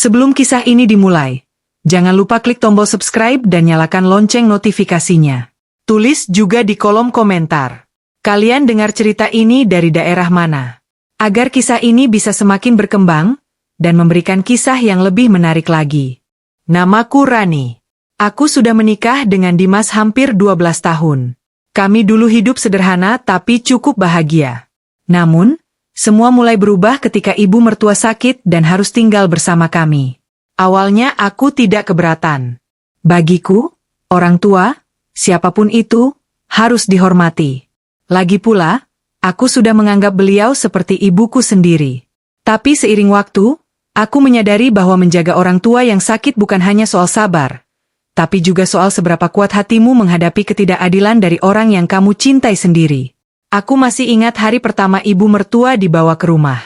Sebelum kisah ini dimulai, jangan lupa klik tombol subscribe dan nyalakan lonceng notifikasinya. Tulis juga di kolom komentar. Kalian dengar cerita ini dari daerah mana? Agar kisah ini bisa semakin berkembang dan memberikan kisah yang lebih menarik lagi. Namaku Rani. Aku sudah menikah dengan Dimas hampir 12 tahun. Kami dulu hidup sederhana tapi cukup bahagia. Namun, semua mulai berubah ketika ibu mertua sakit dan harus tinggal bersama kami. Awalnya aku tidak keberatan. Bagiku, orang tua, siapapun itu, harus dihormati. Lagi pula, aku sudah menganggap beliau seperti ibuku sendiri. Tapi seiring waktu, aku menyadari bahwa menjaga orang tua yang sakit bukan hanya soal sabar, tapi juga soal seberapa kuat hatimu menghadapi ketidakadilan dari orang yang kamu cintai sendiri. Aku masih ingat hari pertama ibu mertua dibawa ke rumah.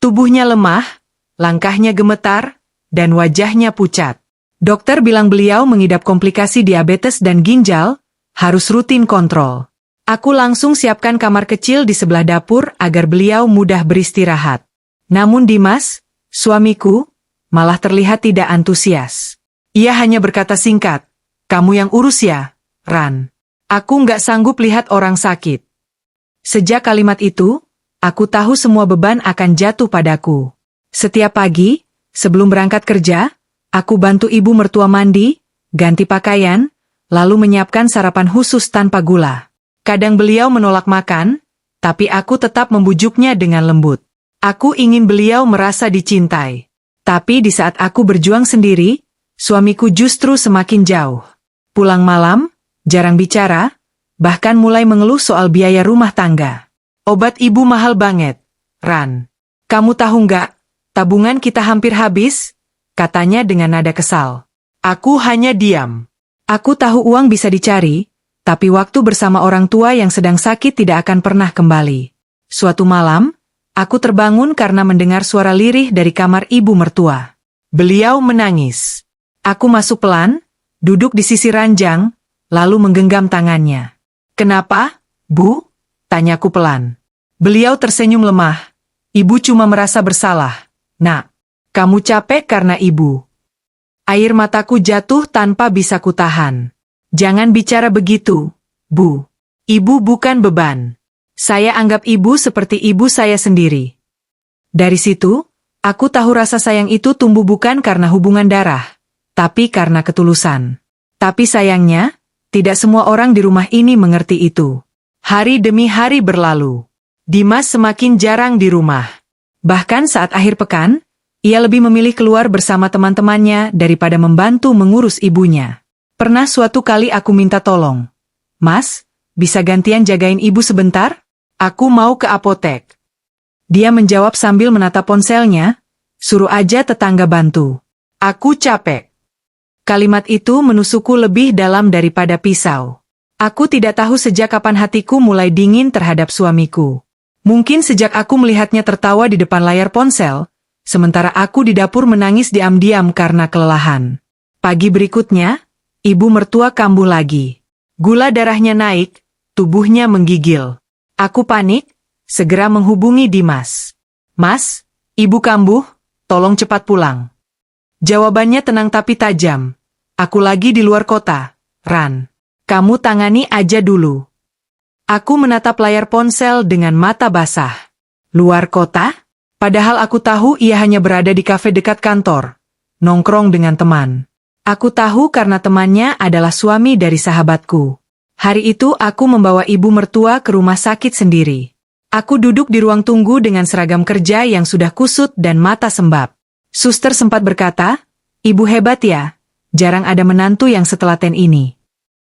Tubuhnya lemah, langkahnya gemetar, dan wajahnya pucat. Dokter bilang beliau mengidap komplikasi diabetes dan ginjal, harus rutin kontrol. Aku langsung siapkan kamar kecil di sebelah dapur agar beliau mudah beristirahat. Namun Dimas, suamiku, malah terlihat tidak antusias. Ia hanya berkata singkat, "Kamu yang urus ya, Ran. Aku nggak sanggup lihat orang sakit." Sejak kalimat itu, aku tahu semua beban akan jatuh padaku. Setiap pagi, sebelum berangkat kerja, aku bantu ibu mertua mandi, ganti pakaian, lalu menyiapkan sarapan khusus tanpa gula. Kadang beliau menolak makan, tapi aku tetap membujuknya dengan lembut. Aku ingin beliau merasa dicintai. Tapi di saat aku berjuang sendiri, suamiku justru semakin jauh. Pulang malam, jarang bicara, bahkan mulai mengeluh soal biaya rumah tangga. "Obat ibu mahal banget, Ran. Kamu tahu nggak, tabungan kita hampir habis," katanya dengan nada kesal. Aku hanya diam. Aku tahu uang bisa dicari, tapi waktu bersama orang tua yang sedang sakit tidak akan pernah kembali. Suatu malam, aku terbangun karena mendengar suara lirih dari kamar ibu mertua. Beliau menangis. Aku masuk pelan, duduk di sisi ranjang, lalu menggenggam tangannya. "Kenapa, Bu?" tanyaku pelan. Beliau tersenyum lemah. "Ibu cuma merasa bersalah, Nak. Kamu capek karena ibu." Air mataku jatuh tanpa bisa kutahan. "Jangan bicara begitu, Bu. Ibu bukan beban. Saya anggap ibu seperti ibu saya sendiri." Dari situ, aku tahu rasa sayang itu tumbuh bukan karena hubungan darah, tapi karena ketulusan. Tapi sayangnya, tidak semua orang di rumah ini mengerti itu. Hari demi hari berlalu. Dimas semakin jarang di rumah. Bahkan saat akhir pekan, ia lebih memilih keluar bersama teman-temannya daripada membantu mengurus ibunya. Pernah suatu kali aku minta tolong. "Mas, bisa gantian jagain ibu sebentar? Aku mau ke apotek." Dia menjawab sambil menatap ponselnya, "Suruh aja tetangga bantu. Aku capek." Kalimat itu menusukku lebih dalam daripada pisau. Aku tidak tahu sejak kapan hatiku mulai dingin terhadap suamiku. Mungkin sejak aku melihatnya tertawa di depan layar ponsel, sementara aku di dapur menangis diam-diam karena kelelahan. Pagi berikutnya, ibu mertua kambuh lagi. Gula darahnya naik, tubuhnya menggigil. Aku panik, segera menghubungi Dimas. "Mas, ibu kambuh, tolong cepat pulang." Jawabannya tenang tapi tajam. "Aku lagi di luar kota, Ran. Kamu tangani aja dulu." Aku menatap layar ponsel dengan mata basah. Luar kota? Padahal aku tahu ia hanya berada di kafe dekat kantor, nongkrong dengan teman. Aku tahu karena temannya adalah suami dari sahabatku. Hari itu aku membawa ibu mertua ke rumah sakit sendiri. Aku duduk di ruang tunggu dengan seragam kerja yang sudah kusut dan mata sembab. Suster sempat berkata, "Ibu hebat ya, jarang ada menantu yang setelaten ini."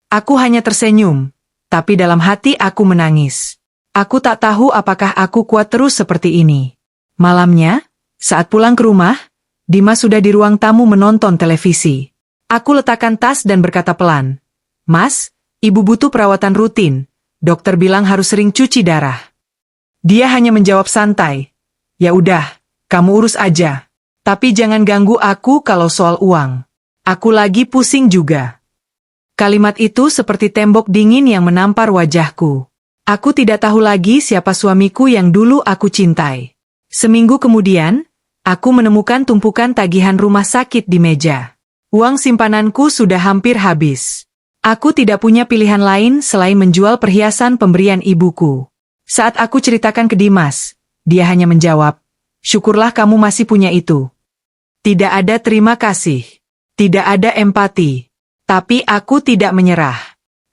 Aku hanya tersenyum, tapi dalam hati aku menangis. Aku tak tahu apakah aku kuat terus seperti ini. Malamnya, saat pulang ke rumah, Dimas sudah di ruang tamu menonton televisi. Aku letakkan tas dan berkata pelan, "Mas, ibu butuh perawatan rutin. Dokter bilang harus sering cuci darah." Dia hanya menjawab santai, "Ya udah, kamu urus aja. Tapi jangan ganggu aku kalau soal uang. Aku lagi pusing juga." Kalimat itu seperti tembok dingin yang menampar wajahku. Aku tidak tahu lagi siapa suamiku yang dulu aku cintai. Seminggu kemudian, Aku menemukan tumpukan tagihan rumah sakit di meja. Uang simpananku sudah hampir habis. Aku tidak punya pilihan lain selain menjual perhiasan pemberian ibuku. Saat aku ceritakan ke Dimas, dia hanya menjawab, "Syukurlah kamu masih punya itu." Tidak ada terima kasih. Tidak ada empati. Tapi aku tidak menyerah.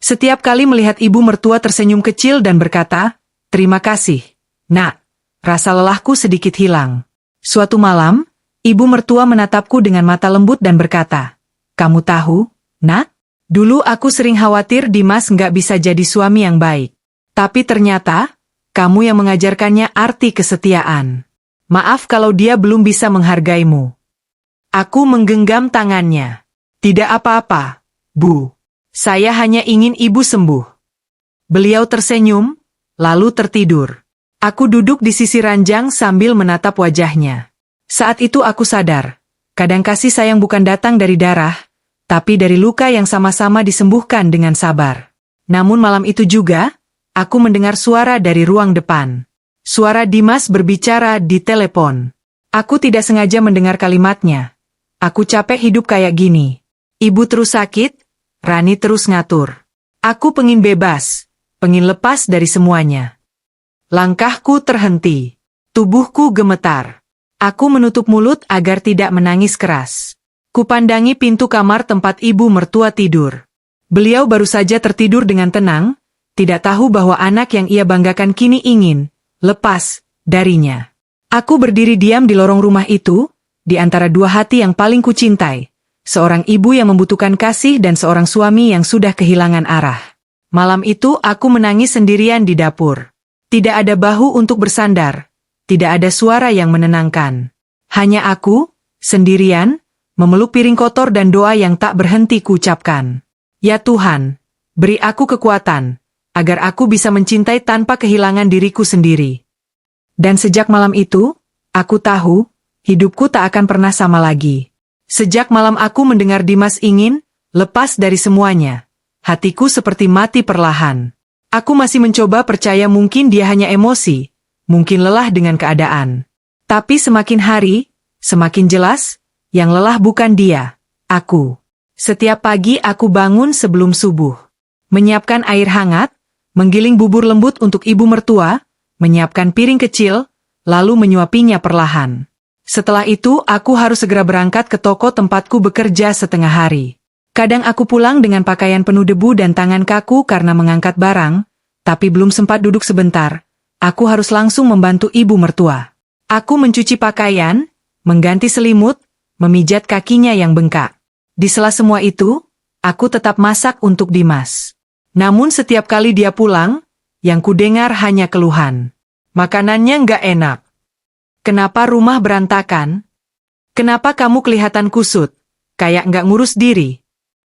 Setiap kali melihat ibu mertua tersenyum kecil dan berkata, "Terima kasih, Nak," rasa lelahku sedikit hilang. Suatu malam, ibu mertua menatapku dengan mata lembut dan berkata, "Kamu tahu, Nak? Dulu aku sering khawatir Dimas nggak bisa jadi suami yang baik. Tapi ternyata, kamu yang mengajarkannya arti kesetiaan. Maaf kalau dia belum bisa menghargaimu." Aku menggenggam tangannya. "Tidak apa-apa, Bu. Saya hanya ingin ibu sembuh." Beliau tersenyum, lalu tertidur. Aku duduk di sisi ranjang sambil menatap wajahnya. Saat itu aku sadar, kadang kasih sayang bukan datang dari darah, tapi dari luka yang sama-sama disembuhkan dengan sabar. Namun malam itu juga, aku mendengar suara dari ruang depan. Suara Dimas berbicara di telepon. Aku tidak sengaja mendengar kalimatnya. "Aku capek hidup kayak gini. Ibu terus sakit, Rani terus ngatur. Aku pengin bebas, pengin lepas dari semuanya." Langkahku terhenti. Tubuhku gemetar. Aku menutup mulut agar tidak menangis keras. Kupandangi pintu kamar tempat ibu mertua tidur. Beliau baru saja tertidur dengan tenang, tidak tahu bahwa anak yang ia banggakan kini ingin lepas darinya. Aku berdiri diam di lorong rumah itu, di antara dua hati yang paling kucintai. Seorang ibu yang membutuhkan kasih dan seorang suami yang sudah kehilangan arah. Malam itu aku menangis sendirian di dapur. Tidak ada bahu untuk bersandar. Tidak ada suara yang menenangkan. Hanya aku, sendirian, memeluk piring kotor dan doa yang tak berhenti kuucapkan. Ya Tuhan, beri aku kekuatan, agar aku bisa mencintai tanpa kehilangan diriku sendiri. Dan sejak malam itu, aku tahu, hidupku tak akan pernah sama lagi. Sejak malam aku mendengar Dimas ingin lepas dari semuanya. Hatiku seperti mati perlahan. Aku masih mencoba percaya mungkin dia hanya emosi, mungkin lelah dengan keadaan. Tapi semakin hari, semakin jelas, yang lelah bukan dia, aku. Setiap pagi aku bangun sebelum subuh. Menyiapkan air hangat, menggiling bubur lembut untuk ibu mertua, menyiapkan piring kecil, lalu menyuapinya perlahan. Setelah itu aku harus segera berangkat ke toko tempatku bekerja setengah hari. Kadang aku pulang dengan pakaian penuh debu dan tangan kaku karena mengangkat barang, tapi belum sempat duduk sebentar, aku harus langsung membantu ibu mertua. Aku mencuci pakaian, mengganti selimut, memijat kakinya yang bengkak. Di sela semua itu, aku tetap masak untuk Dimas. Namun setiap kali dia pulang, yang kudengar hanya keluhan. Makanannya nggak enak. Kenapa rumah berantakan? Kenapa kamu kelihatan kusut? Kayak nggak ngurus diri.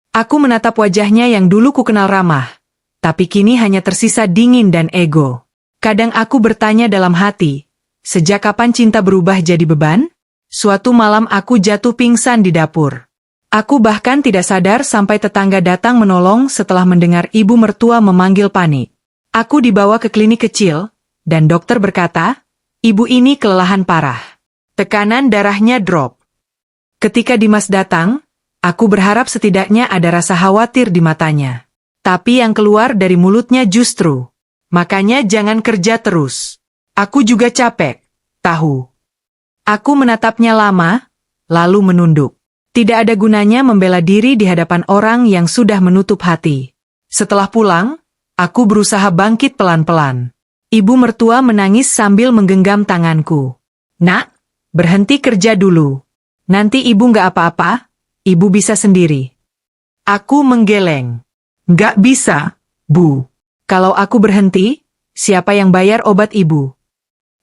Aku menatap wajahnya yang dulu ku kenal ramah, tapi kini hanya tersisa dingin dan ego. Kadang aku bertanya dalam hati, sejak kapan cinta berubah jadi beban? Suatu malam aku jatuh pingsan di dapur. Aku bahkan tidak sadar sampai tetangga datang menolong setelah mendengar ibu mertua memanggil panik. Aku dibawa ke klinik kecil, dan dokter berkata, ibu ini kelelahan parah. Tekanan darahnya drop. Ketika Dimas datang, aku berharap setidaknya ada rasa khawatir di matanya. Tapi yang keluar dari mulutnya justru, makanya jangan kerja terus. Aku juga capek, tahu. Aku menatapnya lama, lalu menunduk. Tidak ada gunanya membela diri di hadapan orang yang sudah menutup hati. Setelah pulang, aku berusaha bangkit pelan-pelan. Ibu mertua menangis sambil menggenggam tanganku. Nak, berhenti kerja dulu. Nanti ibu nggak apa-apa. Ibu bisa sendiri. Aku menggeleng. Nggak bisa, Bu. Kalau aku berhenti, siapa yang bayar obat ibu?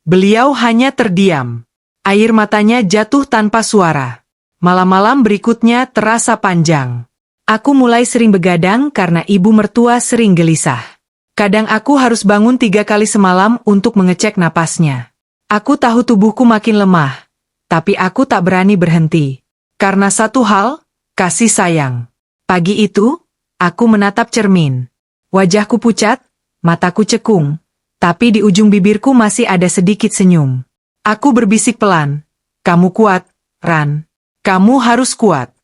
Beliau hanya terdiam. Air matanya jatuh tanpa suara. Malam-malam berikutnya terasa panjang. Aku mulai sering begadang karena ibu mertua sering gelisah. Kadang aku harus bangun 3 kali semalam untuk mengecek napasnya. Aku tahu tubuhku makin lemah, tapi aku tak berani berhenti. Karena satu hal, kasih sayang. Pagi itu, aku menatap cermin. Wajahku pucat, mataku cekung, tapi di ujung bibirku masih ada sedikit senyum. Aku berbisik pelan, Kamu kuat, Ran. Kamu harus kuat.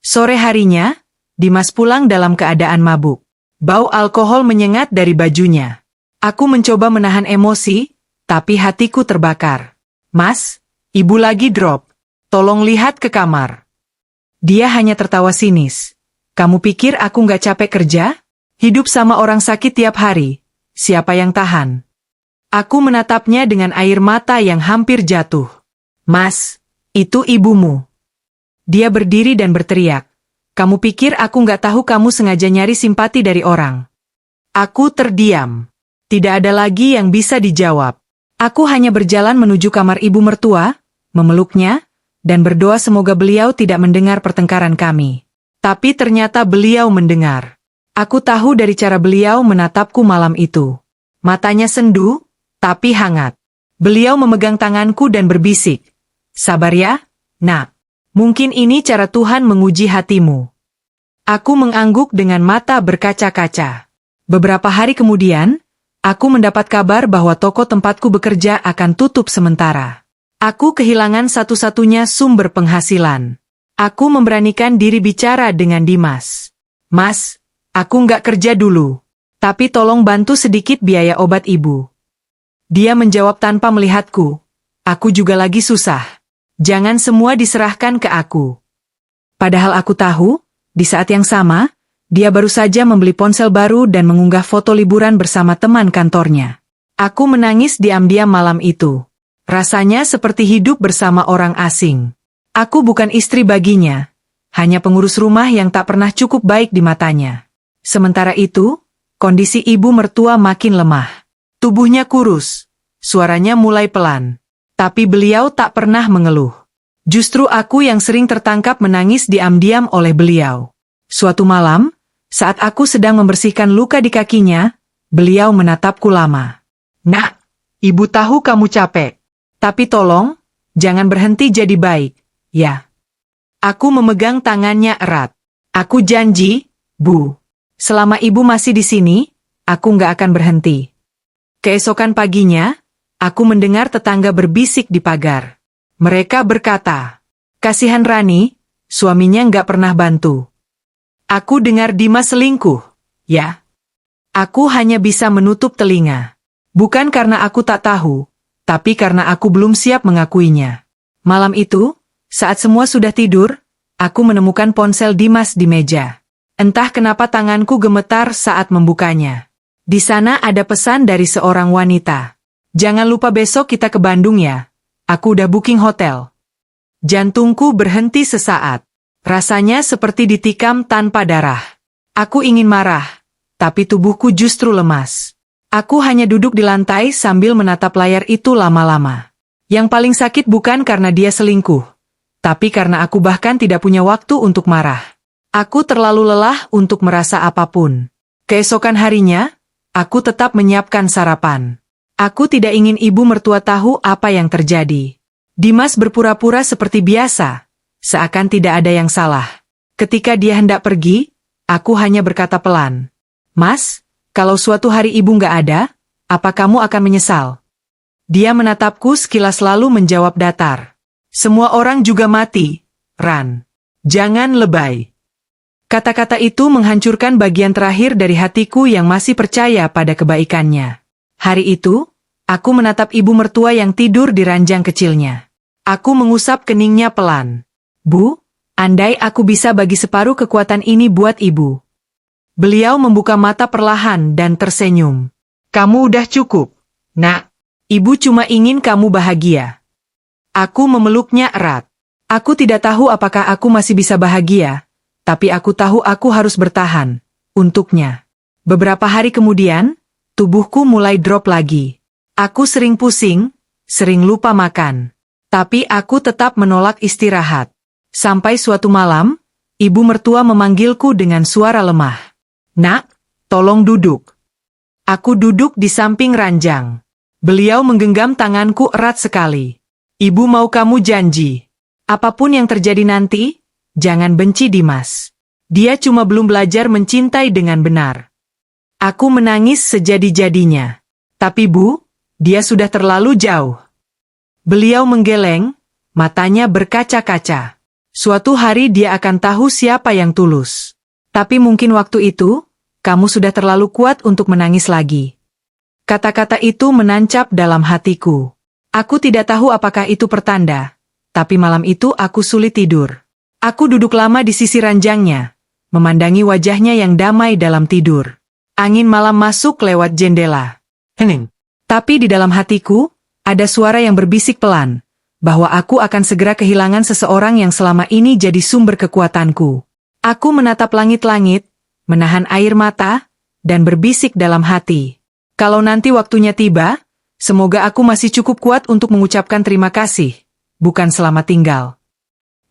Sore harinya, Dimas pulang dalam keadaan mabuk. Bau alkohol menyengat dari bajunya. Aku mencoba menahan emosi, tapi hatiku terbakar. Mas, ibu lagi drop. Tolong lihat ke kamar. Dia hanya tertawa sinis. Kamu pikir aku nggak capek kerja? Hidup sama orang sakit tiap hari. Siapa yang tahan? Aku menatapnya dengan air mata yang hampir jatuh. Mas, itu ibumu. Dia berdiri dan berteriak. Kamu pikir aku nggak tahu kamu sengaja nyari simpati dari orang? Aku terdiam. Tidak ada lagi yang bisa dijawab. Aku hanya berjalan menuju kamar ibu mertua, memeluknya, dan berdoa semoga beliau tidak mendengar pertengkaran kami. Tapi ternyata beliau mendengar. Aku tahu dari cara beliau menatapku malam itu. Matanya sendu, tapi hangat. Beliau memegang tanganku dan berbisik. Sabar ya, nak. Mungkin ini cara Tuhan menguji hatimu. Aku mengangguk dengan mata berkaca-kaca. Beberapa hari kemudian, aku mendapat kabar bahwa toko tempatku bekerja akan tutup sementara. Aku kehilangan satu-satunya sumber penghasilan. Aku memberanikan diri bicara dengan Dimas. Mas, aku nggak kerja dulu. Tapi tolong bantu sedikit biaya obat ibu. Dia menjawab tanpa melihatku. Aku juga lagi susah. Jangan semua diserahkan ke aku. Padahal aku tahu, di saat yang sama, dia baru saja membeli ponsel baru dan mengunggah foto liburan bersama teman kantornya. Aku menangis diam-diam malam itu. Rasanya seperti hidup bersama orang asing. Aku bukan istri baginya, hanya pengurus rumah yang tak pernah cukup baik di matanya. Sementara itu, kondisi ibu mertua makin lemah. Tubuhnya kurus, suaranya mulai pelan. Tapi beliau tak pernah mengeluh. Justru aku yang sering tertangkap menangis diam-diam oleh beliau. Suatu malam, saat aku sedang membersihkan luka di kakinya, beliau menatapku lama. Nak, ibu tahu kamu capek. Tapi tolong, jangan berhenti jadi baik, ya. Aku memegang tangannya erat. Aku janji, Bu. Selama ibu masih di sini, aku nggak akan berhenti. Keesokan paginya, aku mendengar tetangga berbisik di pagar. Mereka berkata, kasihan Rani, suaminya nggak pernah bantu. Aku dengar Dimas selingkuh, ya. Aku hanya bisa menutup telinga. Bukan karena aku tak tahu, tapi karena aku belum siap mengakuinya. Malam itu, saat semua sudah tidur, aku menemukan ponsel Dimas di meja. Entah kenapa tanganku gemetar saat membukanya. Di sana ada pesan dari seorang wanita. Jangan lupa besok kita ke Bandung ya. Aku udah booking hotel. Jantungku berhenti sesaat. Rasanya seperti ditikam tanpa darah. Aku ingin marah, tapi tubuhku justru lemas. Aku hanya duduk di lantai sambil menatap layar itu lama-lama. Yang paling sakit bukan karena dia selingkuh, tapi karena aku bahkan tidak punya waktu untuk marah. Aku terlalu lelah untuk merasa apapun. Keesokan harinya, aku tetap menyiapkan sarapan. Aku tidak ingin ibu mertua tahu apa yang terjadi. Dimas berpura-pura seperti biasa, seakan tidak ada yang salah. Ketika dia hendak pergi, aku hanya berkata pelan, Mas, kalau suatu hari ibu nggak ada, apa kamu akan menyesal? Dia menatapku sekilas lalu menjawab datar. Semua orang juga mati, Ran. Jangan lebay. Kata-kata itu menghancurkan bagian terakhir dari hatiku yang masih percaya pada kebaikannya. Hari itu, aku menatap ibu mertua yang tidur di ranjang kecilnya. Aku mengusap keningnya pelan. Bu, andai aku bisa bagi separuh kekuatan ini buat ibu. Beliau membuka mata perlahan dan tersenyum. Kamu udah cukup, nak. Ibu cuma ingin kamu bahagia. Aku memeluknya erat. Aku tidak tahu apakah aku masih bisa bahagia, tapi aku tahu aku harus bertahan. Untuknya. Beberapa hari kemudian, tubuhku mulai drop lagi. Aku sering pusing, sering lupa makan. Tapi aku tetap menolak istirahat. Sampai suatu malam, ibu mertua memanggilku dengan suara lemah. Nak, tolong duduk. Aku duduk di samping ranjang. Beliau menggenggam tanganku erat sekali. Ibu mau kamu janji. Apapun yang terjadi nanti, jangan benci Dimas. Dia cuma belum belajar mencintai dengan benar. Aku menangis sejadi-jadinya. Tapi Bu, dia sudah terlalu jauh. Beliau menggeleng, matanya berkaca-kaca. Suatu hari dia akan tahu siapa yang tulus. Tapi mungkin waktu itu, kamu sudah terlalu kuat untuk menangis lagi. Kata-kata itu menancap dalam hatiku. Aku tidak tahu apakah itu pertanda, tapi malam itu aku sulit tidur. Aku duduk lama di sisi ranjangnya, memandangi wajahnya yang damai dalam tidur. Angin malam masuk lewat jendela. Hening. Tapi di dalam hatiku, ada suara yang berbisik pelan, bahwa aku akan segera kehilangan seseorang yang selama ini jadi sumber kekuatanku. Aku menatap langit-langit, menahan air mata, dan berbisik dalam hati. Kalau nanti waktunya tiba, semoga aku masih cukup kuat untuk mengucapkan terima kasih, bukan selamat tinggal.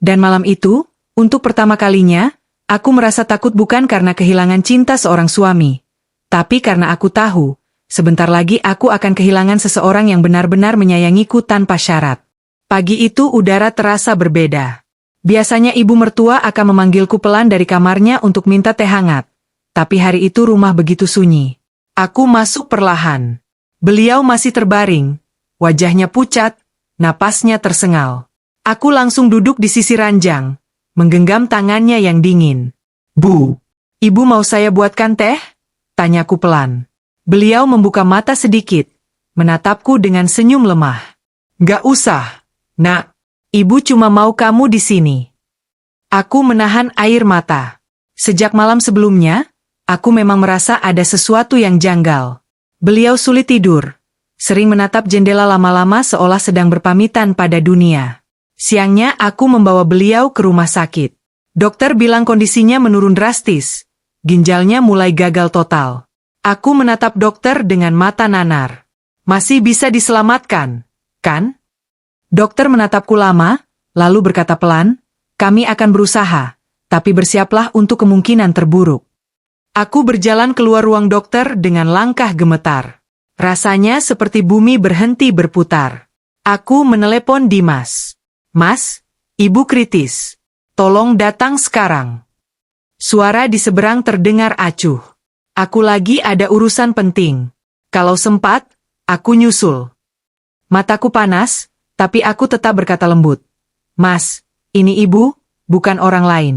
Dan malam itu, untuk pertama kalinya, aku merasa takut bukan karena kehilangan cinta seorang suami, tapi karena aku tahu, sebentar lagi aku akan kehilangan seseorang yang benar-benar menyayangiku tanpa syarat. Pagi itu udara terasa berbeda. Biasanya ibu mertua akan memanggilku pelan dari kamarnya untuk minta teh hangat. Tapi hari itu rumah begitu sunyi. Aku masuk perlahan. Beliau masih terbaring. Wajahnya pucat, napasnya tersengal. Aku langsung duduk di sisi ranjang, menggenggam tangannya yang dingin. "Bu, ibu mau saya buatkan teh?" Tanyaku pelan. Beliau membuka mata sedikit, menatapku dengan senyum lemah. "Gak usah, Nak. Ibu cuma mau kamu di sini." Aku menahan air mata. Sejak malam sebelumnya, aku memang merasa ada sesuatu yang janggal. Beliau sulit tidur, sering menatap jendela lama-lama seolah sedang berpamitan pada dunia. Siangnya aku membawa beliau ke rumah sakit. Dokter bilang kondisinya menurun drastis. Ginjalnya mulai gagal total. Aku menatap dokter dengan mata nanar. "Masih bisa diselamatkan, kan?" Dokter menatapku lama, lalu berkata pelan, "Kami akan berusaha, tapi bersiaplah untuk kemungkinan terburuk." Aku berjalan keluar ruang dokter dengan langkah gemetar. Rasanya seperti bumi berhenti berputar. Aku menelepon Dimas. "Mas, ibu kritis. Tolong datang sekarang." Suara di seberang terdengar acuh. "Aku lagi ada urusan penting. Kalau sempat, aku nyusul." Mataku panas, tapi aku tetap berkata lembut, "Mas, ini ibu, bukan orang lain."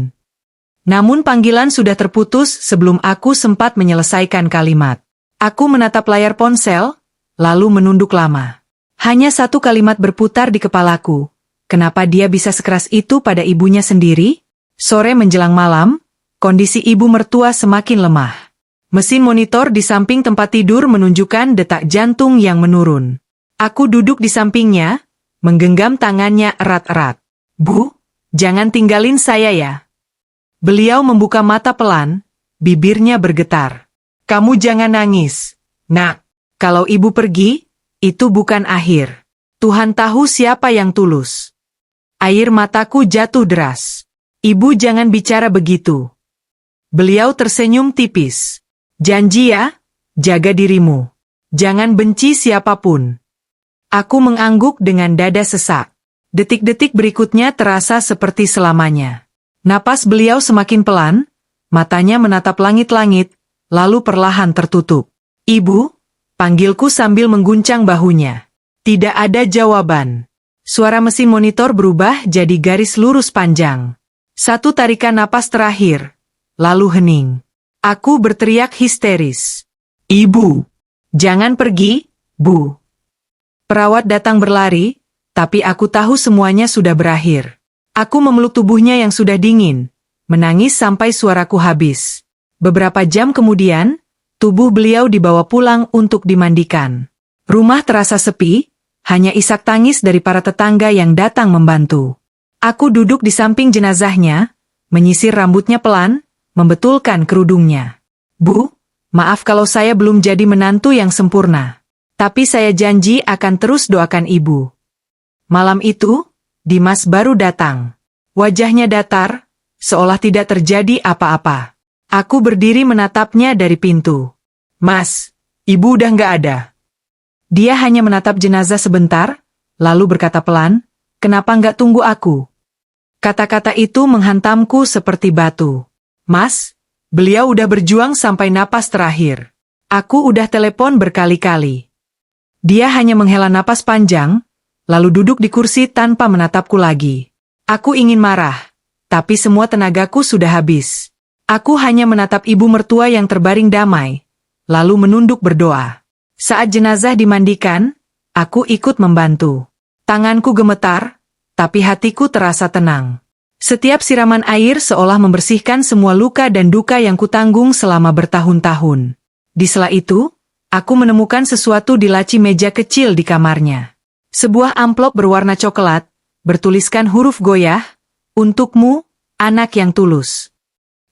Namun panggilan sudah terputus sebelum aku sempat menyelesaikan kalimat. Aku menatap layar ponsel, lalu menunduk lama. Hanya satu kalimat berputar di kepalaku. Kenapa dia bisa sekeras itu pada ibunya sendiri? Sore menjelang malam, kondisi ibu mertua semakin lemah. Mesin monitor di samping tempat tidur menunjukkan detak jantung yang menurun. Aku duduk di sampingnya, menggenggam tangannya erat-erat. "Bu, jangan tinggalin saya ya." Beliau membuka mata pelan, bibirnya bergetar. "Kamu jangan nangis, Nak. Kalau ibu pergi, itu bukan akhir. Tuhan tahu siapa yang tulus." Air mataku jatuh deras. "Ibu jangan bicara begitu." Beliau tersenyum tipis. "Janji ya, jaga dirimu. Jangan benci siapapun." Aku mengangguk dengan dada sesak. Detik-detik berikutnya terasa seperti selamanya. Napas beliau semakin pelan, matanya menatap langit-langit, lalu perlahan tertutup. "Ibu," panggilku sambil mengguncang bahunya. Tidak ada jawaban. Suara mesin monitor berubah jadi garis lurus panjang. Satu tarikan napas terakhir, lalu hening. Aku berteriak histeris. "Ibu, jangan pergi, Bu." Perawat datang berlari, tapi aku tahu semuanya sudah berakhir. Aku memeluk tubuhnya yang sudah dingin, menangis sampai suaraku habis. Beberapa jam kemudian, tubuh beliau dibawa pulang untuk dimandikan. Rumah terasa sepi, hanya isak tangis dari para tetangga yang datang membantu. Aku duduk di samping jenazahnya, menyisir rambutnya pelan, membetulkan kerudungnya. "Bu, maaf kalau saya belum jadi menantu yang sempurna. Tapi saya janji akan terus doakan ibu." Malam itu, Dimas baru datang. Wajahnya datar, seolah tidak terjadi apa-apa. Aku berdiri menatapnya dari pintu. "Mas, ibu udah nggak ada." Dia hanya menatap jenazah sebentar, lalu berkata pelan, "Kenapa nggak tunggu aku?" Kata-kata itu menghantamku seperti batu. "Mas, beliau udah berjuang sampai napas terakhir. Aku udah telepon berkali-kali." Dia hanya menghela napas panjang, lalu duduk di kursi tanpa menatapku lagi. Aku ingin marah, tapi semua tenagaku sudah habis. Aku hanya menatap ibu mertua yang terbaring damai, lalu menunduk berdoa. Saat jenazah dimandikan, aku ikut membantu. Tanganku gemetar, tapi hatiku terasa tenang. Setiap siraman air seolah membersihkan semua luka dan duka yang kutanggung selama bertahun-tahun. Di sela itu, aku menemukan sesuatu di laci meja kecil di kamarnya. Sebuah amplop berwarna coklat, bertuliskan huruf goyah, "Untukmu, anak yang tulus."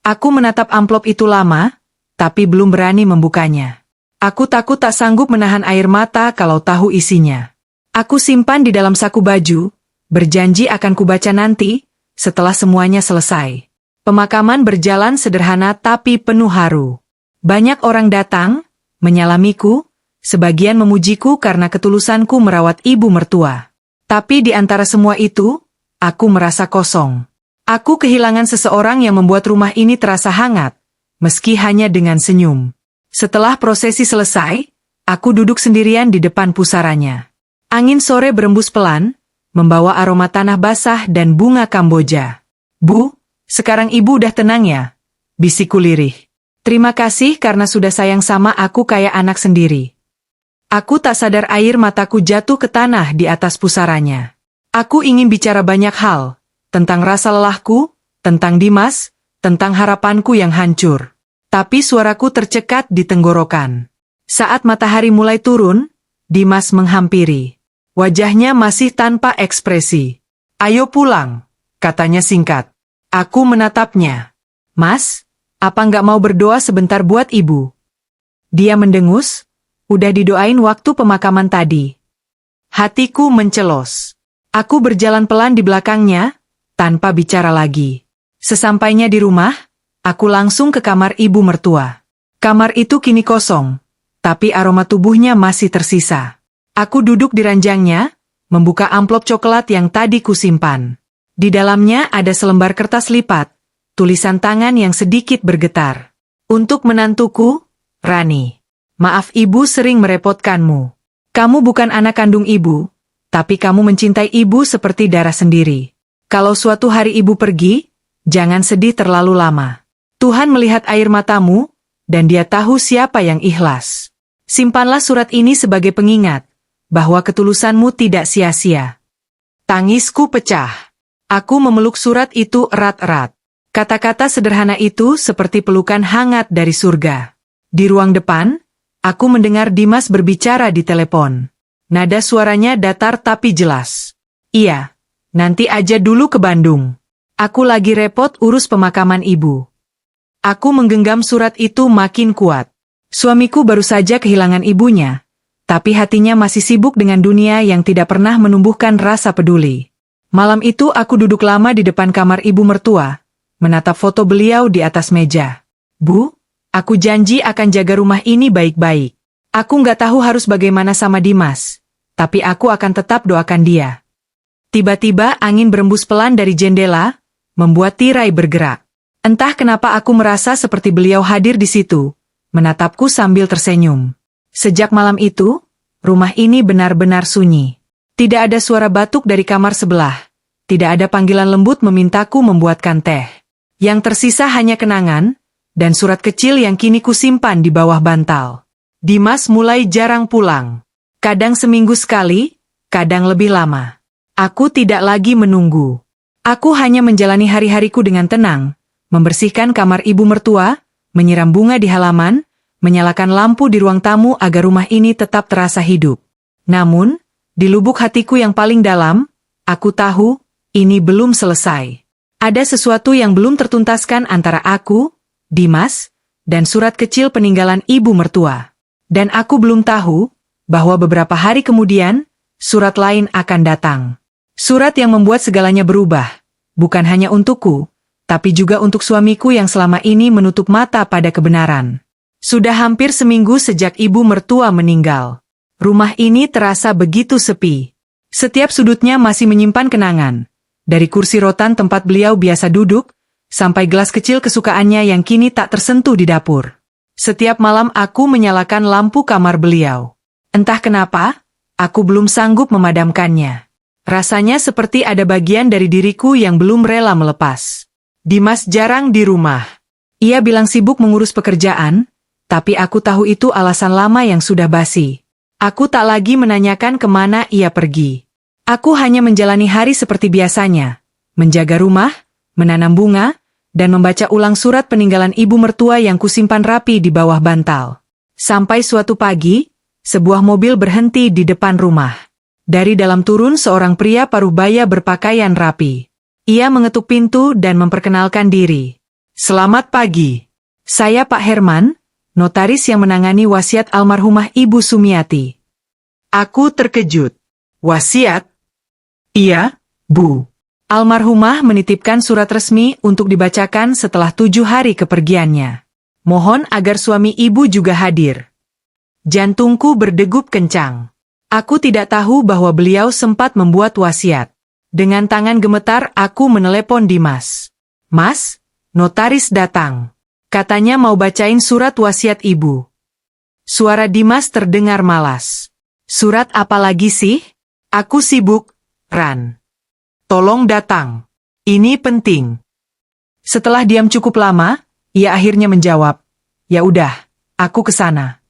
Aku menatap amplop itu lama, tapi belum berani membukanya. Aku takut tak sanggup menahan air mata kalau tahu isinya. Aku simpan di dalam saku baju, berjanji akan kubaca nanti, setelah semuanya selesai. Pemakaman berjalan sederhana tapi penuh haru. Banyak orang datang, menyalamiku, sebagian memujiku karena ketulusanku merawat ibu mertua. Tapi di antara semua itu, aku merasa kosong. Aku kehilangan seseorang yang membuat rumah ini terasa hangat, meski hanya dengan senyum. Setelah prosesi selesai, aku duduk sendirian di depan pusaranya. Angin sore berembus pelan, membawa aroma tanah basah dan bunga Kamboja. "Bu, sekarang ibu udah tenang ya?" bisikku lirih. "Terima kasih karena sudah sayang sama aku kayak anak sendiri." Aku tak sadar air mataku jatuh ke tanah di atas pusaranya. Aku ingin bicara banyak hal, tentang rasa lelahku, tentang Dimas, tentang harapanku yang hancur. Tapi suaraku tercekat di tenggorokan. Saat matahari mulai turun, Dimas menghampiri. Wajahnya masih tanpa ekspresi. "Ayo pulang," katanya singkat. Aku menatapnya. "Mas, apa nggak mau berdoa sebentar buat ibu?" Dia mendengus. "Udah didoain waktu pemakaman tadi." Hatiku mencelos. Aku berjalan pelan di belakangnya, tanpa bicara lagi. Sesampainya di rumah, aku langsung ke kamar ibu mertua. Kamar itu kini kosong, tapi aroma tubuhnya masih tersisa. Aku duduk di ranjangnya, membuka amplop coklat yang tadi kusimpan. Di dalamnya ada selembar kertas lipat, tulisan tangan yang sedikit bergetar. "Untuk menantuku, Rani. Maaf ibu sering merepotkanmu. Kamu bukan anak kandung ibu, tapi kamu mencintai ibu seperti darah sendiri. Kalau suatu hari ibu pergi, jangan sedih terlalu lama. Tuhan melihat air matamu, dan Dia tahu siapa yang ikhlas. Simpanlah surat ini sebagai pengingat bahwa ketulusanmu tidak sia-sia." Tangisku pecah. Aku memeluk surat itu erat-erat. Kata-kata sederhana itu seperti pelukan hangat dari surga. Di ruang depan, aku mendengar Dimas berbicara di telepon. Nada suaranya datar tapi jelas. "Iya, nanti aja dulu ke Bandung. Aku lagi repot urus pemakaman ibu." Aku menggenggam surat itu makin kuat. Suamiku baru saja kehilangan ibunya, tapi hatinya masih sibuk dengan dunia yang tidak pernah menumbuhkan rasa peduli. Malam itu aku duduk lama di depan kamar ibu mertua, menatap foto beliau di atas meja. "Bu, aku janji akan jaga rumah ini baik-baik. Aku nggak tahu harus bagaimana sama Dimas, tapi aku akan tetap doakan dia." Tiba-tiba angin berembus pelan dari jendela, membuat tirai bergerak. Entah kenapa aku merasa seperti beliau hadir di situ, menatapku sambil tersenyum. Sejak malam itu, rumah ini benar-benar sunyi. Tidak ada suara batuk dari kamar sebelah. Tidak ada panggilan lembut memintaku membuatkan teh. Yang tersisa hanya kenangan, dan surat kecil yang kini kusimpan di bawah bantal. Dimas mulai jarang pulang. Kadang seminggu sekali, kadang lebih lama. Aku tidak lagi menunggu. Aku hanya menjalani hari-hariku dengan tenang, membersihkan kamar ibu mertua, menyiram bunga di halaman, menyalakan lampu di ruang tamu agar rumah ini tetap terasa hidup. Namun, di lubuk hatiku yang paling dalam, aku tahu, ini belum selesai. Ada sesuatu yang belum tertuntaskan antara aku, Dimas, dan surat kecil peninggalan ibu mertua. Dan aku belum tahu, bahwa beberapa hari kemudian, surat lain akan datang. Surat yang membuat segalanya berubah, bukan hanya untukku, tapi juga untuk suamiku yang selama ini menutup mata pada kebenaran. Sudah hampir seminggu sejak ibu mertua meninggal. Rumah ini terasa begitu sepi. Setiap sudutnya masih menyimpan kenangan. Dari kursi rotan tempat beliau biasa duduk, sampai gelas kecil kesukaannya yang kini tak tersentuh di dapur. Setiap malam aku menyalakan lampu kamar beliau. Entah kenapa, aku belum sanggup memadamkannya. Rasanya seperti ada bagian dari diriku yang belum rela melepas. Dimas jarang di rumah. Ia bilang sibuk mengurus pekerjaan, tapi aku tahu itu alasan lama yang sudah basi. Aku tak lagi menanyakan kemana ia pergi. Aku hanya menjalani hari seperti biasanya, menjaga rumah, menanam bunga, dan membaca ulang surat peninggalan ibu mertua yang kusimpan rapi di bawah bantal. Sampai suatu pagi, sebuah mobil berhenti di depan rumah. Dari dalam turun seorang pria parubaya berpakaian rapi. Ia mengetuk pintu dan memperkenalkan diri. "Selamat pagi. Saya Pak Herman, notaris yang menangani wasiat almarhumah Ibu Sumiati." Aku terkejut. "Wasiat?" "Iya, Bu. Almarhumah menitipkan surat resmi untuk dibacakan setelah 7 hari kepergiannya. Mohon agar suami ibu juga hadir." Jantungku berdegup kencang. Aku tidak tahu bahwa beliau sempat membuat wasiat. Dengan tangan gemetar aku menelepon Dimas. "Mas, notaris datang. Katanya mau bacain surat wasiat ibu." Suara Dimas terdengar malas. "Surat apa lagi sih?" "Aku sibuk, Ran. Tolong datang. Ini penting." Setelah diam cukup lama, ia akhirnya menjawab, "Ya udah, aku ke sana."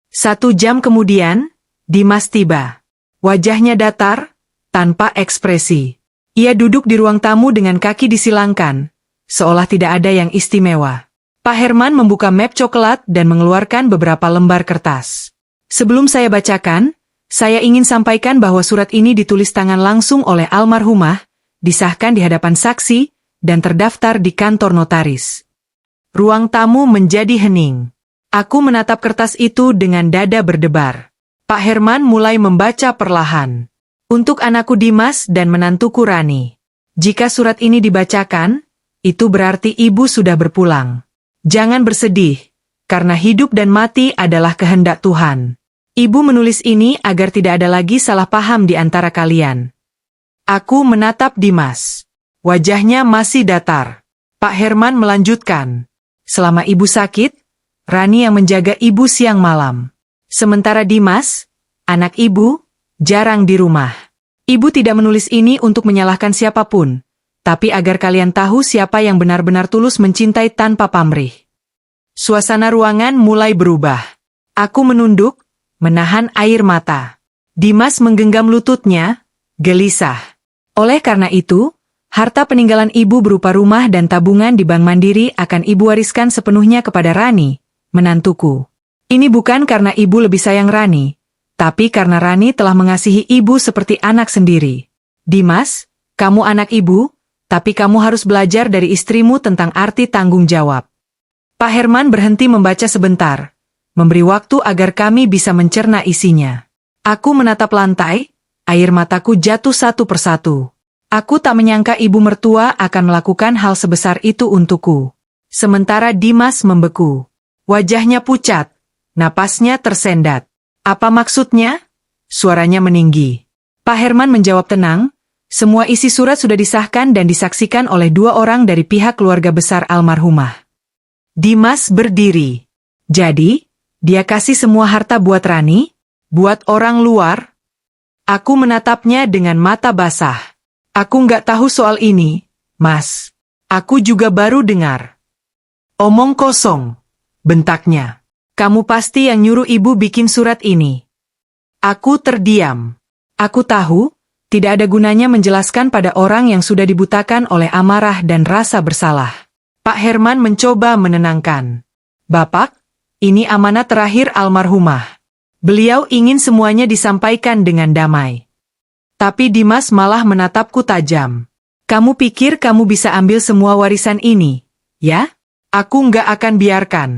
1 jam kemudian, Dimas tiba. Wajahnya datar, tanpa ekspresi. Ia duduk di ruang tamu dengan kaki disilangkan, seolah tidak ada yang istimewa. Pak Herman membuka map coklat dan mengeluarkan beberapa lembar kertas. "Sebelum saya bacakan, saya ingin sampaikan bahwa surat ini ditulis tangan langsung oleh almarhumah, disahkan di hadapan saksi, dan terdaftar di kantor notaris." Ruang tamu menjadi hening. Aku menatap kertas itu dengan dada berdebar. Pak Herman mulai membaca perlahan. "Untuk anakku Dimas dan menantuku Rani. Jika surat ini dibacakan, itu berarti ibu sudah berpulang. Jangan bersedih, karena hidup dan mati adalah kehendak Tuhan. Ibu menulis ini agar tidak ada lagi salah paham di antara kalian." Aku menatap Dimas. Wajahnya masih datar. Pak Herman melanjutkan. "Selama ibu sakit, Rani yang menjaga ibu siang malam. Sementara Dimas, anak ibu, jarang di rumah. Ibu tidak menulis ini untuk menyalahkan siapapun, tapi agar kalian tahu siapa yang benar-benar tulus mencintai tanpa pamrih." Suasana ruangan mulai berubah. Aku menunduk, menahan air mata. Dimas menggenggam lututnya, gelisah. Oleh karena itu, harta peninggalan ibu berupa rumah dan tabungan di Bank Mandiri akan ibu wariskan sepenuhnya kepada Rani, menantuku. Ini bukan karena ibu lebih sayang Rani, tapi karena Rani telah mengasihi ibu seperti anak sendiri. Dimas, kamu anak ibu, tapi kamu harus belajar dari istrimu tentang arti tanggung jawab. Pak Herman berhenti membaca sebentar, memberi waktu agar kami bisa mencerna isinya. Aku menatap lantai, air mataku jatuh satu persatu. Aku tak menyangka ibu mertua akan melakukan hal sebesar itu untukku. Sementara Dimas membeku. Wajahnya pucat, napasnya tersendat. "Apa maksudnya?" Suaranya meninggi. Pak Herman menjawab tenang, "Semua isi surat sudah disahkan dan disaksikan oleh 2 orang dari pihak keluarga besar almarhumah." Dimas berdiri. "Jadi, dia kasih semua harta buat Rani? Buat orang luar?" Aku menatapnya dengan mata basah. "Aku nggak tahu soal ini, Mas. Aku juga baru dengar." "Omong kosong," bentaknya. "Kamu pasti yang nyuruh ibu bikin surat ini." Aku terdiam. Aku tahu, tidak ada gunanya menjelaskan pada orang yang sudah dibutakan oleh amarah dan rasa bersalah. Pak Herman mencoba menenangkan. "Bapak, ini amanat terakhir almarhumah. Beliau ingin semuanya disampaikan dengan damai." Tapi Dimas malah menatapku tajam. "Kamu pikir kamu bisa ambil semua warisan ini, ya? Aku nggak akan biarkan."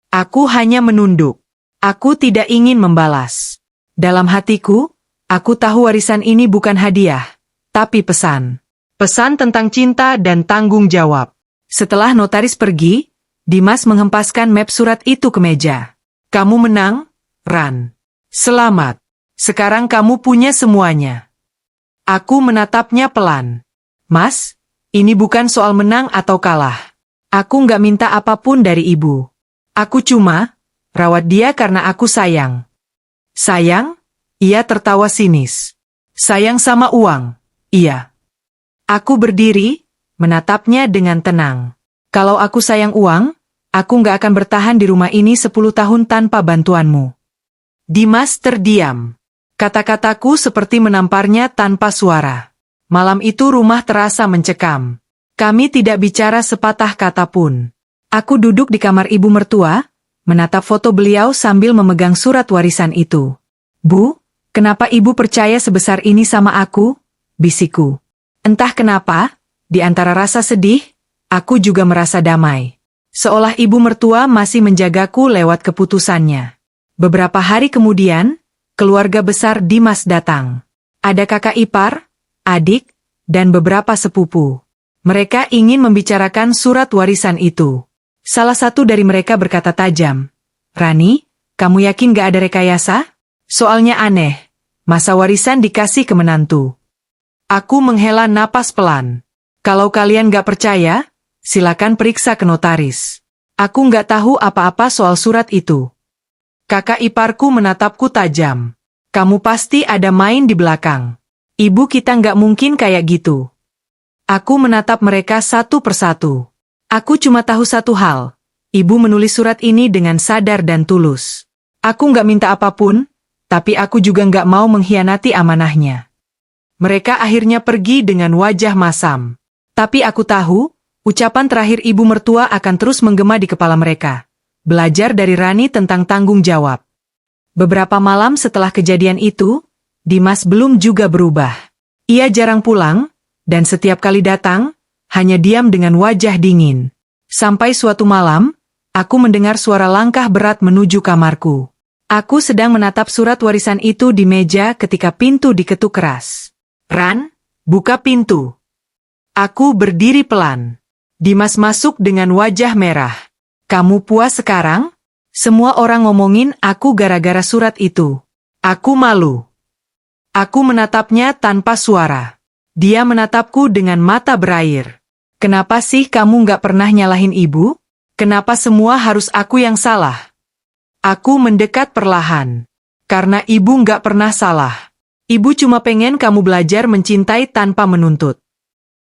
Aku hanya menunduk. Aku tidak ingin membalas. Dalam hatiku, aku tahu warisan ini bukan hadiah, tapi pesan. Pesan tentang cinta dan tanggung jawab. Setelah notaris pergi, Dimas menghempaskan map surat itu ke meja. "Kamu menang, Ran. Selamat. Sekarang kamu punya semuanya." Aku menatapnya pelan. "Mas, ini bukan soal menang atau kalah. Aku nggak minta apapun dari ibu. Aku cuma rawat dia karena aku sayang." "Sayang?" Ia tertawa sinis. Sayang sama uang? Iya. Aku berdiri, menatapnya dengan tenang. Kalau aku sayang uang, aku nggak akan bertahan di rumah ini 10 tahun tanpa bantuanmu. Dimas terdiam. Kata-kataku seperti menamparnya tanpa suara. Malam itu rumah terasa mencekam. Kami tidak bicara sepatah kata pun. Aku duduk di kamar ibu mertua, menatap foto beliau sambil memegang surat warisan itu. Bu, kenapa ibu percaya sebesar ini sama aku? Bisikku. Entah kenapa, di antara rasa sedih, aku juga merasa damai. Seolah ibu mertua masih menjagaku lewat keputusannya. Beberapa hari kemudian, keluarga besar Dimas datang. Ada kakak ipar, adik, dan beberapa sepupu. Mereka ingin membicarakan surat warisan itu. Salah satu dari mereka berkata tajam, "Rani, kamu yakin gak ada rekayasa? Soalnya aneh, masa warisan dikasih ke menantu." Aku menghela napas pelan. Kalau kalian gak percaya, silakan periksa ke notaris. Aku gak tahu apa-apa soal surat itu. Kakak iparku menatapku tajam. Kamu pasti ada main di belakang. Ibu kita nggak mungkin kayak gitu. Aku menatap mereka satu persatu. Aku cuma tahu satu hal. Ibu menulis surat ini dengan sadar dan tulus. Aku nggak minta apapun, tapi aku juga nggak mau mengkhianati amanahnya. Mereka akhirnya pergi dengan wajah masam. Tapi aku tahu, ucapan terakhir ibu mertua akan terus menggema di kepala mereka. Belajar dari Rani tentang tanggung jawab. Beberapa malam setelah kejadian itu, Dimas belum juga berubah. Ia jarang pulang, dan setiap kali datang, hanya diam dengan wajah dingin. Sampai suatu malam, aku mendengar suara langkah berat menuju kamarku. Aku sedang menatap surat warisan itu di meja ketika pintu diketuk keras. "Ran, buka pintu." Aku berdiri pelan. Dimas masuk dengan wajah merah. "Kamu puas sekarang? Semua orang ngomongin aku gara-gara surat itu. Aku malu." Aku menatapnya tanpa suara. Dia menatapku dengan mata berair. "Kenapa sih kamu nggak pernah nyalahin ibu? Kenapa semua harus aku yang salah?" Aku mendekat perlahan. "Karena ibu nggak pernah salah. Ibu cuma pengen kamu belajar mencintai tanpa menuntut."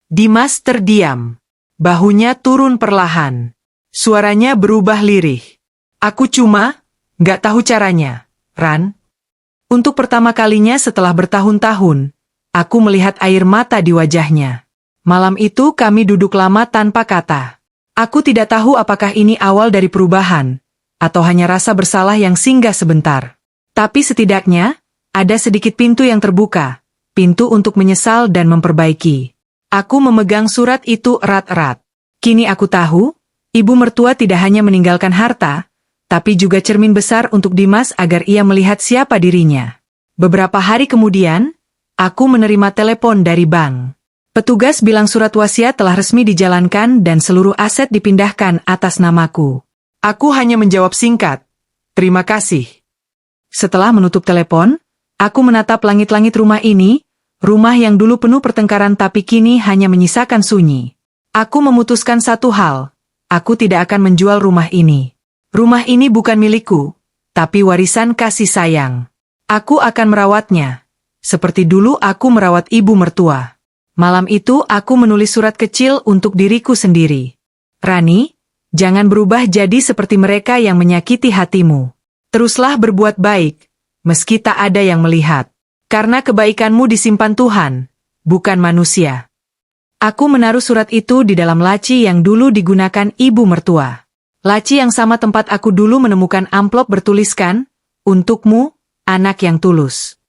Dimas terdiam. Bahunya turun perlahan. Suaranya berubah lirih. "Aku cuma nggak tahu caranya, Ran." Untuk pertama kalinya setelah bertahun-tahun, aku melihat air mata di wajahnya. Malam itu kami duduk lama tanpa kata. Aku tidak tahu apakah ini awal dari perubahan, atau hanya rasa bersalah yang singgah sebentar. Tapi setidaknya, ada sedikit pintu yang terbuka, pintu untuk menyesal dan memperbaiki. Aku memegang surat itu erat-erat. Kini aku tahu, ibu mertua tidak hanya meninggalkan harta, tapi juga cermin besar untuk Dimas agar ia melihat siapa dirinya. Beberapa hari kemudian, aku menerima telepon dari bank. Petugas bilang surat wasiat telah resmi dijalankan dan seluruh aset dipindahkan atas namaku. Aku hanya menjawab singkat, "Terima kasih." Setelah menutup telepon, aku menatap langit-langit rumah ini, rumah yang dulu penuh pertengkaran tapi kini hanya menyisakan sunyi. Aku memutuskan satu hal, aku tidak akan menjual rumah ini. Rumah ini bukan milikku, tapi warisan kasih sayang. Aku akan merawatnya, seperti dulu aku merawat ibu mertua. Malam itu aku menulis surat kecil untuk diriku sendiri. "Rani, jangan berubah jadi seperti mereka yang menyakiti hatimu. Teruslah berbuat baik, meski tak ada yang melihat. Karena kebaikanmu disimpan Tuhan, bukan manusia." Aku menaruh surat itu di dalam laci yang dulu digunakan ibu mertua. Laci yang sama tempat aku dulu menemukan amplop bertuliskan, "Untukmu, anak yang tulus."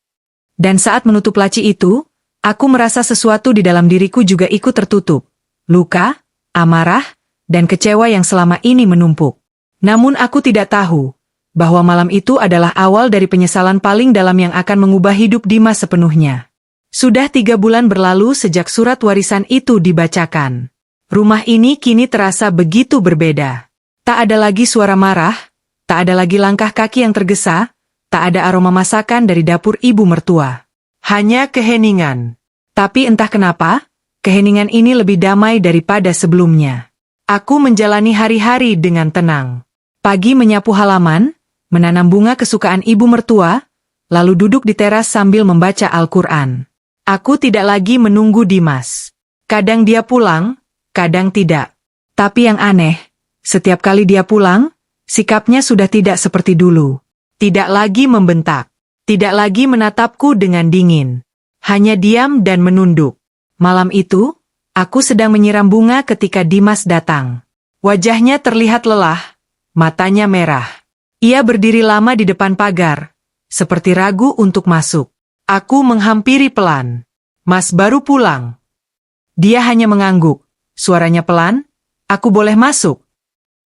Dan saat menutup laci itu, aku merasa sesuatu di dalam diriku juga ikut tertutup. Luka, amarah, dan kecewa yang selama ini menumpuk. Namun aku tidak tahu, bahwa malam itu adalah awal dari penyesalan paling dalam yang akan mengubah hidup Dimas sepenuhnya. Sudah 3 bulan berlalu sejak surat warisan itu dibacakan. Rumah ini kini terasa begitu berbeda. Tak ada lagi suara marah, tak ada lagi langkah kaki yang tergesa, tak ada aroma masakan dari dapur ibu mertua. Hanya keheningan. Tapi entah kenapa, keheningan ini lebih damai daripada sebelumnya. Aku menjalani hari-hari dengan tenang. Pagi menyapu halaman, menanam bunga kesukaan ibu mertua, lalu duduk di teras sambil membaca Al-Quran. Aku tidak lagi menunggu Dimas. Kadang dia pulang, kadang tidak. Tapi yang aneh, setiap kali dia pulang, sikapnya sudah tidak seperti dulu. Tidak lagi membentak. Tidak lagi menatapku dengan dingin. Hanya diam dan menunduk. Malam itu, aku sedang menyiram bunga ketika Dimas datang. Wajahnya terlihat lelah, matanya merah. Ia berdiri lama di depan pagar, seperti ragu untuk masuk. Aku menghampiri pelan. Mas baru pulang. Dia hanya mengangguk. Suaranya pelan, aku boleh masuk?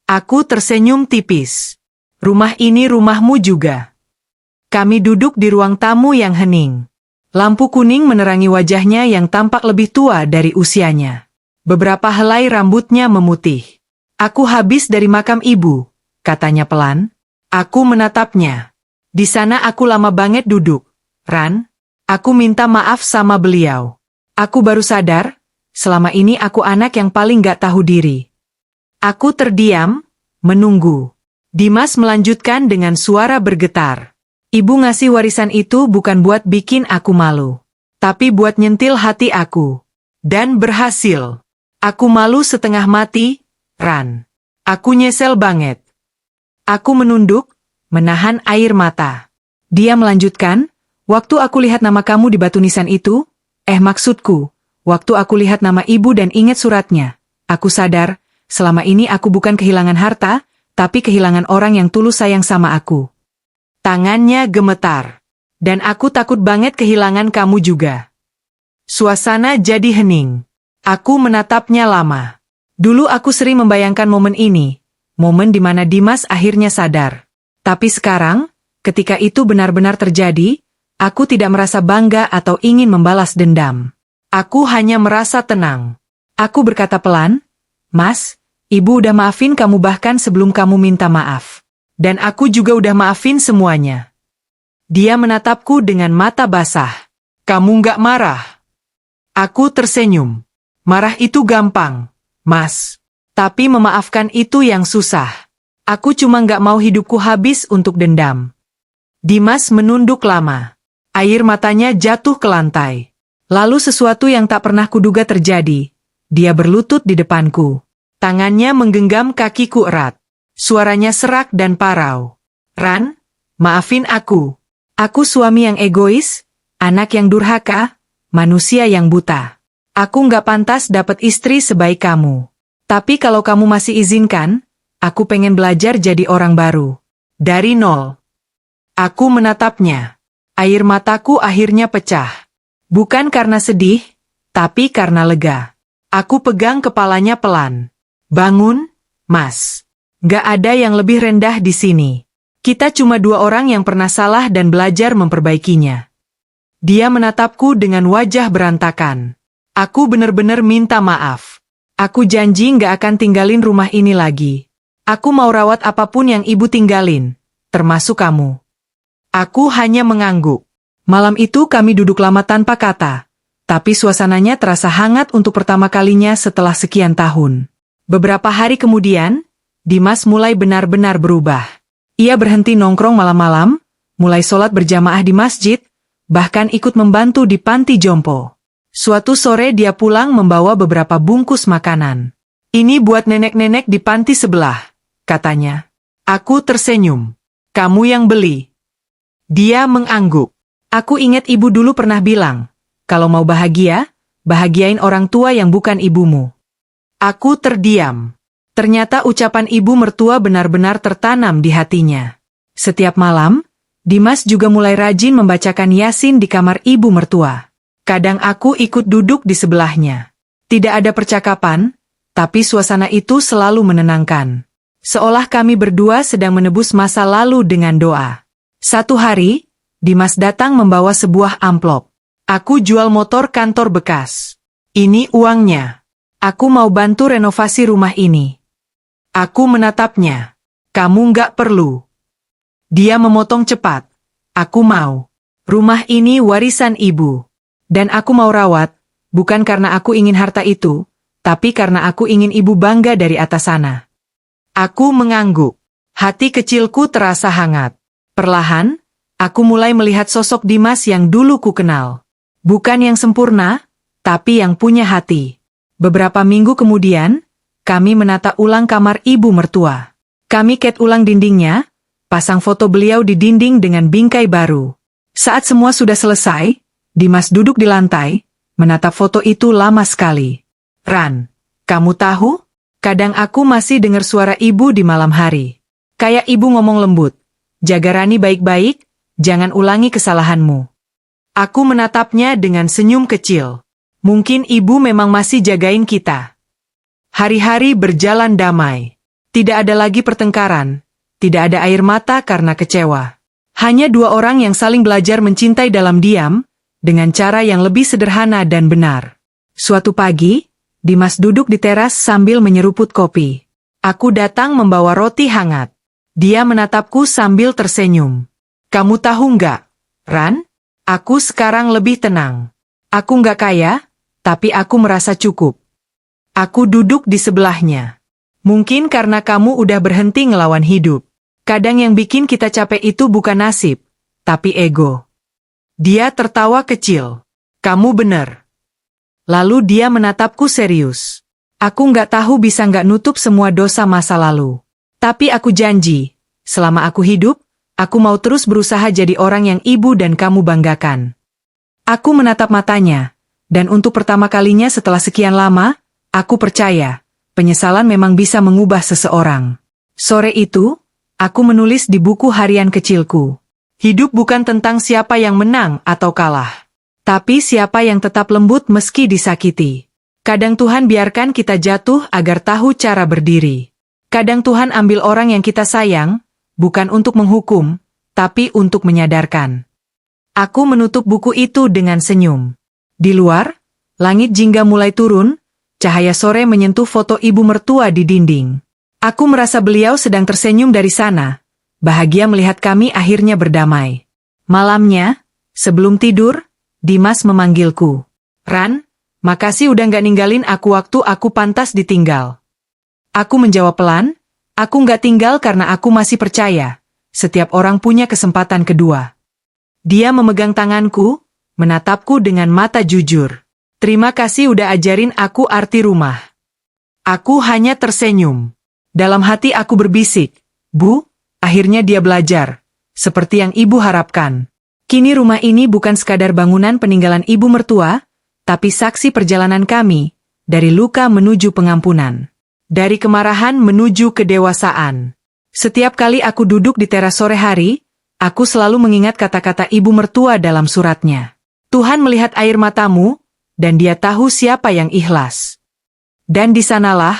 Aku tersenyum tipis. Rumah ini rumahmu juga. Kami duduk di ruang tamu yang hening. Lampu kuning menerangi wajahnya yang tampak lebih tua dari usianya. Beberapa helai rambutnya memutih. Aku habis dari makam ibu, katanya pelan. Aku menatapnya. Di sana aku lama banget duduk. Ran, aku minta maaf sama beliau. Aku baru sadar, selama ini aku anak yang paling gak tahu diri. Aku terdiam, menunggu. Dimas melanjutkan dengan suara bergetar. Ibu ngasih warisan itu bukan buat bikin aku malu, tapi buat nyentil hati aku. Dan berhasil. Aku malu setengah mati, Ran. Aku nyesel banget. Aku menunduk, menahan air mata. Dia melanjutkan, waktu aku lihat nama kamu di batu nisan itu, maksudku, waktu aku lihat nama ibu dan ingat suratnya, aku sadar, selama ini aku bukan kehilangan harta, tapi kehilangan orang yang tulus sayang sama aku. Tangannya gemetar. Dan aku takut banget kehilangan kamu juga. Suasana jadi hening. Aku menatapnya lama. Dulu aku sering membayangkan momen ini, momen di mana Dimas akhirnya sadar. Tapi sekarang, ketika itu benar-benar terjadi, aku tidak merasa bangga atau ingin membalas dendam. Aku hanya merasa tenang. Aku berkata pelan, Mas, Ibu udah maafin kamu bahkan sebelum kamu minta maaf. Dan aku juga udah maafin semuanya. Dia menatapku dengan mata basah. Kamu nggak marah? Aku tersenyum. Marah itu gampang, Mas. Tapi memaafkan itu yang susah. Aku cuma nggak mau hidupku habis untuk dendam. Dimas menunduk lama. Air matanya jatuh ke lantai. Lalu sesuatu yang tak pernah kuduga terjadi. Dia berlutut di depanku. Tangannya menggenggam kakiku erat. Suaranya serak dan parau. Ran, maafin aku. Aku suami yang egois, anak yang durhaka, manusia yang buta. Aku nggak pantas dapat istri sebaik kamu. Tapi kalau kamu masih izinkan, aku pengen belajar jadi orang baru. Dari nol. Aku menatapnya. Air mataku akhirnya pecah. Bukan karena sedih, tapi karena lega. Aku pegang kepalanya pelan. Bangun, Mas. Gak ada yang lebih rendah di sini. Kita cuma dua orang yang pernah salah dan belajar memperbaikinya. Dia menatapku dengan wajah berantakan. Aku benar-benar minta maaf. Aku janji gak akan tinggalin rumah ini lagi. Aku mau rawat apapun yang ibu tinggalin, termasuk kamu. Aku hanya mengangguk. Malam itu kami duduk lama tanpa kata, tapi suasananya terasa hangat untuk pertama kalinya setelah sekian tahun. Beberapa hari kemudian, Dimas mulai benar-benar berubah. Ia berhenti nongkrong malam-malam, mulai sholat berjamaah di masjid, bahkan ikut membantu di panti jompo. Suatu sore dia pulang membawa beberapa bungkus makanan. Ini buat nenek-nenek di panti sebelah, katanya. Aku tersenyum. Kamu yang beli. Dia mengangguk. Aku ingat ibu dulu pernah bilang, kalau mau bahagia, bahagiain orang tua yang bukan ibumu. Aku terdiam. Ternyata ucapan ibu mertua benar-benar tertanam di hatinya. Setiap malam, Dimas juga mulai rajin membacakan Yasin di kamar ibu mertua. Kadang aku ikut duduk di sebelahnya. Tidak ada percakapan, tapi suasana itu selalu menenangkan. Seolah kami berdua sedang menebus masa lalu dengan doa. Satu hari, Dimas datang membawa sebuah amplop. Aku jual motor kantor bekas. Ini uangnya. Aku mau bantu renovasi rumah ini. Aku menatapnya. Kamu nggak perlu. Dia memotong cepat. Aku mau. Rumah ini warisan ibu. Dan aku mau rawat, bukan karena aku ingin harta itu, tapi karena aku ingin ibu bangga dari atas sana. Aku mengangguk. Hati kecilku terasa hangat. Perlahan, aku mulai melihat sosok Dimas yang dulu ku kenal. Bukan yang sempurna, tapi yang punya hati. Beberapa minggu kemudian, kami menata ulang kamar ibu mertua. Kami cat ulang dindingnya, pasang foto beliau di dinding dengan bingkai baru. Saat semua sudah selesai, Dimas duduk di lantai, menatap foto itu lama sekali. Ran, kamu tahu? Kadang aku masih dengar suara ibu di malam hari. Kayak ibu ngomong lembut, jaga Rani baik-baik, jangan ulangi kesalahanmu. Aku menatapnya dengan senyum kecil. Mungkin ibu memang masih jagain kita. Hari-hari berjalan damai. Tidak ada lagi pertengkaran, tidak ada air mata karena kecewa. Hanya dua orang yang saling belajar mencintai dalam diam, dengan cara yang lebih sederhana dan benar. Suatu pagi, Dimas duduk di teras sambil menyeruput kopi. Aku datang membawa roti hangat. Dia menatapku sambil tersenyum. Kamu tahu nggak, Ran? Aku sekarang lebih tenang. Aku nggak kaya, tapi aku merasa cukup. Aku duduk di sebelahnya. Mungkin karena kamu udah berhenti ngelawan hidup. Kadang yang bikin kita capek itu bukan nasib, tapi ego. Dia tertawa kecil. Kamu bener. Lalu dia menatapku serius. Aku nggak tahu bisa nggak nutup semua dosa masa lalu. Tapi aku janji, selama aku hidup, aku mau terus berusaha jadi orang yang ibu dan kamu banggakan. Aku menatap matanya, dan untuk pertama kalinya setelah sekian lama, aku percaya, penyesalan memang bisa mengubah seseorang. Sore itu, aku menulis di buku harian kecilku. Hidup bukan tentang siapa yang menang atau kalah. Tapi siapa yang tetap lembut meski disakiti. Kadang Tuhan biarkan kita jatuh agar tahu cara berdiri. Kadang Tuhan ambil orang yang kita sayang, bukan untuk menghukum, tapi untuk menyadarkan. Aku menutup buku itu dengan senyum. Di luar, langit jingga mulai turun, cahaya sore menyentuh foto ibu mertua di dinding. Aku merasa beliau sedang tersenyum dari sana, bahagia melihat kami akhirnya berdamai. Malamnya, sebelum tidur, Dimas memanggilku. Ran, makasih udah nggak ninggalin aku waktu aku pantas ditinggal. Aku menjawab pelan, aku nggak tinggal karena aku masih percaya, setiap orang punya kesempatan kedua. Dia memegang tanganku, menatapku dengan mata jujur. Terima kasih udah ajarin aku arti rumah. Aku hanya tersenyum. Dalam hati aku berbisik, Bu, akhirnya dia belajar, seperti yang ibu harapkan. Kini rumah ini bukan sekadar bangunan peninggalan ibu mertua, tapi saksi perjalanan kami, dari luka menuju pengampunan. Dari kemarahan menuju kedewasaan. Setiap kali aku duduk di teras sore hari, aku selalu mengingat kata-kata ibu mertua dalam suratnya. Tuhan melihat air matamu, dan dia tahu siapa yang ikhlas. Dan di sanalah,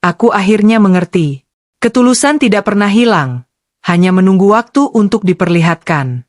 aku akhirnya mengerti. Ketulusan tidak pernah hilang, hanya menunggu waktu untuk diperlihatkan.